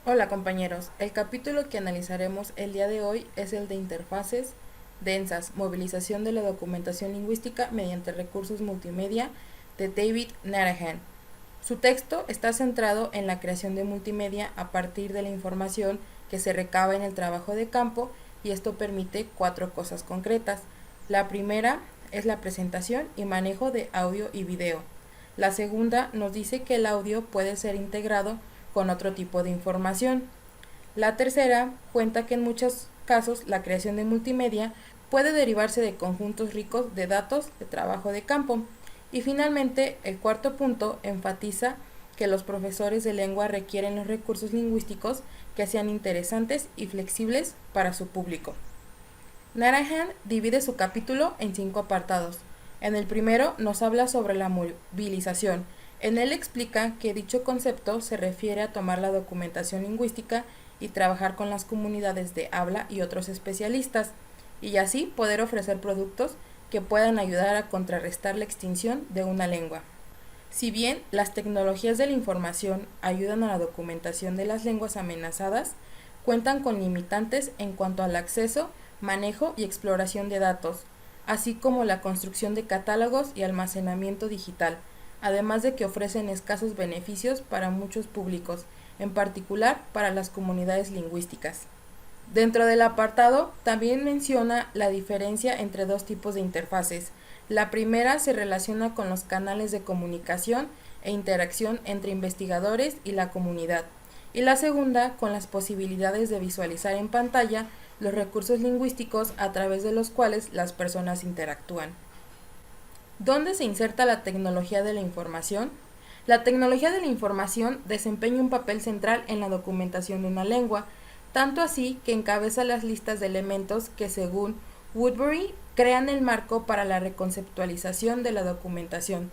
Hola compañeros, el capítulo que analizaremos el día de hoy es el de interfaces densas, movilización de la documentación lingüística mediante recursos multimedia de David Narahan. Su texto está centrado en la creación de multimedia a partir de la información que se recaba en el trabajo de campo y esto permite cuatro cosas concretas. La primera es la presentación y manejo de audio y video. La segunda nos dice que el audio puede ser integrado con otro tipo de información. La tercera cuenta que en muchos casos la creación de multimedia puede derivarse de conjuntos ricos de datos de trabajo de campo. Y finalmente, el cuarto punto enfatiza que los profesores de lengua requieren los recursos lingüísticos que sean interesantes y flexibles para su público. Narahan divide su capítulo en 5 apartados. En el primero nos habla sobre la movilización. En él explica que dicho concepto se refiere a tomar la documentación lingüística y trabajar con las comunidades de habla y otros especialistas, y así poder ofrecer productos que puedan ayudar a contrarrestar la extinción de una lengua. Si bien las tecnologías de la información ayudan a la documentación de las lenguas amenazadas, cuentan con limitantes en cuanto al acceso, manejo y exploración de datos, así como la construcción de catálogos y almacenamiento digital, además de que ofrecen escasos beneficios para muchos públicos, en particular para las comunidades lingüísticas. Dentro del apartado también menciona la diferencia entre dos tipos de interfaces. La primera se relaciona con los canales de comunicación e interacción entre investigadores y la comunidad, y la segunda con las posibilidades de visualizar en pantalla los recursos lingüísticos a través de los cuales las personas interactúan. ¿Dónde se inserta la tecnología de la información? La tecnología de la información desempeña un papel central en la documentación de una lengua, tanto así que encabeza las listas de elementos que, según Woodbury, crean el marco para la reconceptualización de la documentación.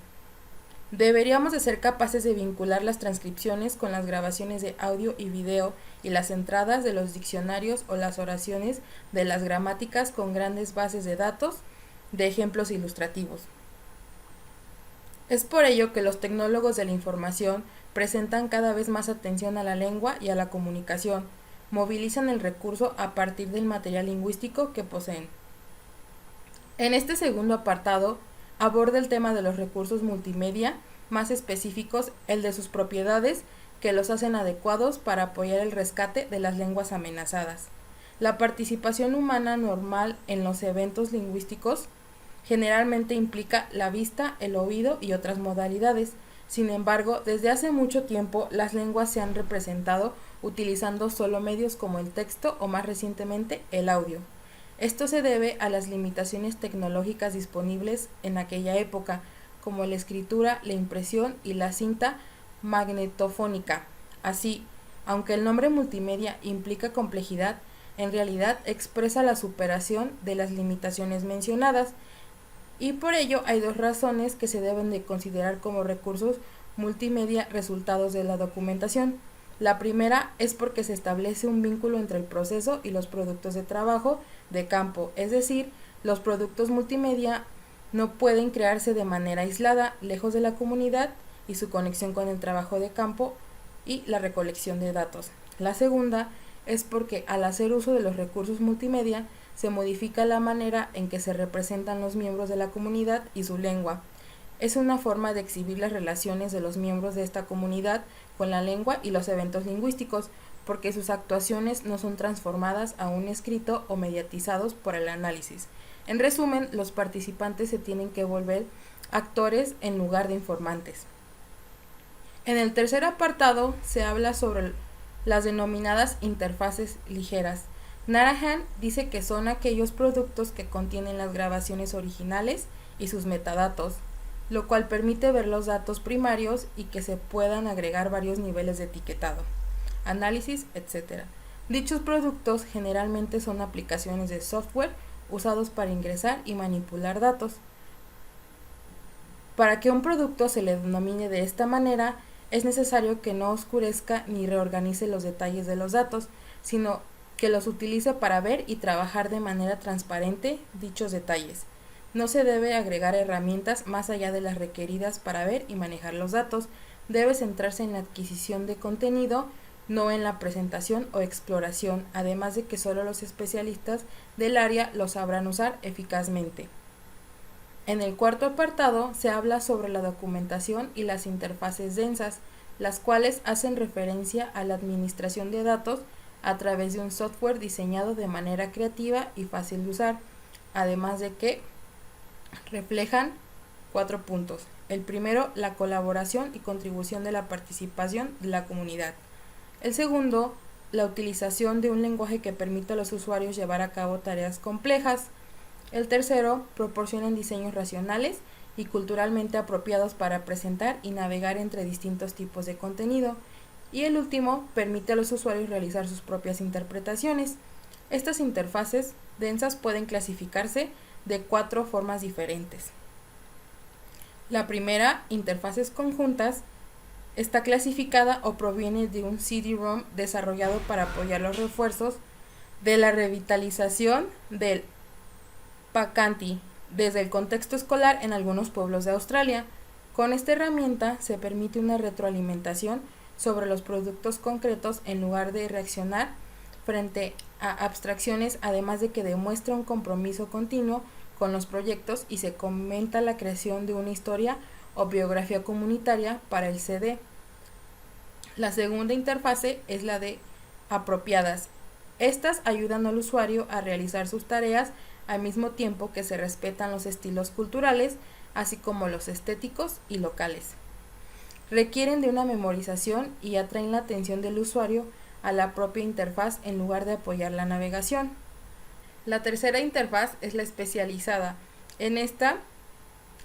Deberíamos de ser capaces de vincular las transcripciones con las grabaciones de audio y video y las entradas de los diccionarios o las oraciones de las gramáticas con grandes bases de datos de ejemplos ilustrativos. Es por ello que los tecnólogos de la información presentan cada vez más atención a la lengua y a la comunicación, movilizan el recurso a partir del material lingüístico que poseen. En este segundo apartado aborda el tema de los recursos multimedia, más específicos el de sus propiedades que los hacen adecuados para apoyar el rescate de las lenguas amenazadas. La participación humana normal en los eventos lingüísticos generalmente implica la vista, el oído y otras modalidades. Sin embargo, desde hace mucho tiempo las lenguas se han representado utilizando solo medios como el texto o más recientemente el audio. Esto se debe a las limitaciones tecnológicas disponibles en aquella época, como la escritura, la impresión y la cinta magnetofónica. Así, aunque el nombre multimedia implica complejidad, en realidad expresa la superación de las limitaciones mencionadas, y por ello hay dos razones que se deben de considerar como recursos multimedia resultados de la documentación. La primera es porque se establece un vínculo entre el proceso y los productos de trabajo de campo, es decir, los productos multimedia no pueden crearse de manera aislada, lejos de la comunidad y su conexión con el trabajo de campo y la recolección de datos. La segunda es porque al hacer uso de los recursos multimedia se modifica la manera en que se representan los miembros de la comunidad y su lengua. Es una forma de exhibir las relaciones de los miembros de esta comunidad con la lengua y los eventos lingüísticos, porque sus actuaciones no son transformadas a un escrito o mediatizados por el análisis. En resumen, los participantes se tienen que volver actores en lugar de informantes. En el tercer apartado se habla sobre las denominadas interfaces ligeras. Narahan dice que son aquellos productos que contienen las grabaciones originales y sus metadatos, lo cual permite ver los datos primarios y que se puedan agregar varios niveles de etiquetado, análisis, etc. Dichos productos generalmente son aplicaciones de software usados para ingresar y manipular datos. Para que un producto se le denomine de esta manera, es necesario que no oscurezca ni reorganice los detalles de los datos, sino que los utilice para ver y trabajar de manera transparente dichos detalles. No se debe agregar herramientas más allá de las requeridas para ver y manejar los datos. Debe centrarse en la adquisición de contenido no en la presentación o exploración, además de que solo los especialistas del área lo sabrán usar eficazmente. En el cuarto apartado se habla sobre la documentación y las interfaces densas, las cuales hacen referencia a la administración de datos a través de un software diseñado de manera creativa y fácil de usar, además de que reflejan 4 puntos. El primero, la colaboración y contribución de la participación de la comunidad. El segundo, la utilización de un lenguaje que permita a los usuarios llevar a cabo tareas complejas. El tercero, proporcionan diseños racionales y culturalmente apropiados para presentar y navegar entre distintos tipos de contenido. Y el último, permite a los usuarios realizar sus propias interpretaciones. Estas interfaces densas pueden clasificarse de 4 formas diferentes. La primera, interfaces conjuntas, está clasificada o proviene de un CD-ROM desarrollado para apoyar los refuerzos de la revitalización del Pacanti desde el contexto escolar en algunos pueblos de Australia. Con esta herramienta se permite una retroalimentación sobre los productos concretos en lugar de reaccionar frente a abstracciones, además de que demuestra un compromiso continuo con los proyectos y se comenta la creación de una historia o biografía comunitaria para el CD. La segunda interfase es la de apropiadas. Estas ayudan al usuario a realizar sus tareas al mismo tiempo que se respetan los estilos culturales, así como los estéticos y locales. Requieren de una memorización y atraen la atención del usuario a la propia interfaz en lugar de apoyar la navegación. La tercera interfaz es la especializada. En esta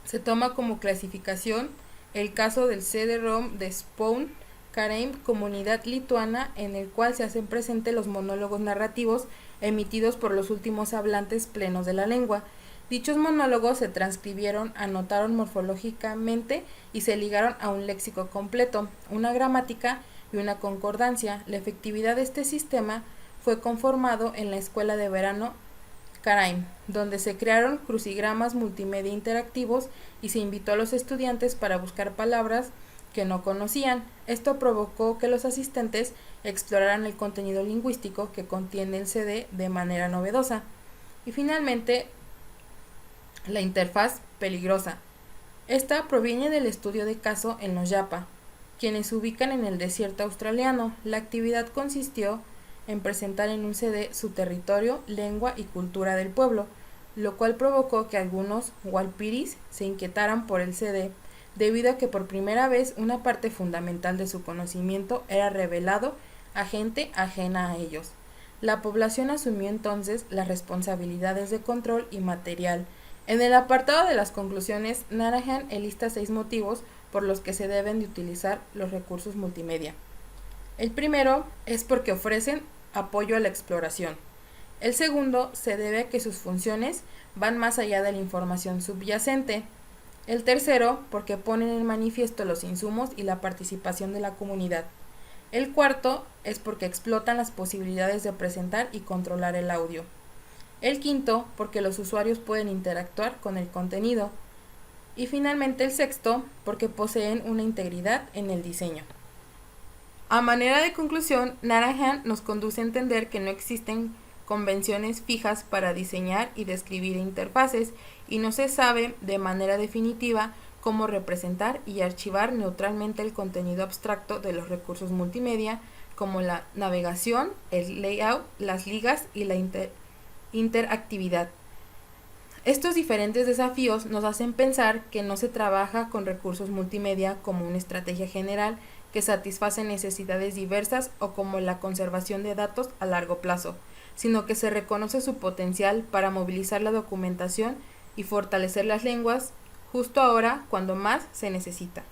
se toma como clasificación el caso del CD-ROM de Spawn Karaim, comunidad lituana, en el cual se hacen presentes los monólogos narrativos emitidos por los últimos hablantes plenos de la lengua. Dichos monólogos se transcribieron, anotaron morfológicamente y se ligaron a un léxico completo, una gramática y una concordancia. La efectividad de este sistema fue conformado en la escuela de verano Karaim, donde se crearon crucigramas multimedia interactivos y se invitó a los estudiantes para buscar palabras que no conocían. Esto provocó que los asistentes exploraran el contenido lingüístico que contiene el CD de manera novedosa. Y finalmente, la interfaz peligrosa. Esta proviene del estudio de caso en los Yapa, quienes se ubican en el desierto australiano. La actividad consistió en presentar en un CD su territorio, lengua y cultura del pueblo, lo cual provocó que algunos walpiris se inquietaran por el CD, debido a que por primera vez una parte fundamental de su conocimiento era revelado a gente ajena a ellos. La población asumió entonces las responsabilidades de control y material. En el apartado de las conclusiones, Narahan enlista 6 motivos por los que se deben de utilizar los recursos multimedia. El primero es porque ofrecen apoyo a la exploración. El segundo se debe a que sus funciones van más allá de la información subyacente. El tercero, porque ponen en manifiesto los insumos y la participación de la comunidad. El cuarto es porque explotan las posibilidades de presentar y controlar el audio. El quinto, porque los usuarios pueden interactuar con el contenido. Y finalmente el sexto, porque poseen una integridad en el diseño. A manera de conclusión, Narahan nos conduce a entender que no existen convenciones fijas para diseñar y describir interfaces y no se sabe de manera definitiva cómo representar y archivar neutralmente el contenido abstracto de los recursos multimedia como la navegación, el layout, las ligas y la interactividad. Estos diferentes desafíos nos hacen pensar que no se trabaja con recursos multimedia como una estrategia general que satisface necesidades diversas o como la conservación de datos a largo plazo, sino que se reconoce su potencial para movilizar la documentación y fortalecer las lenguas justo ahora cuando más se necesita.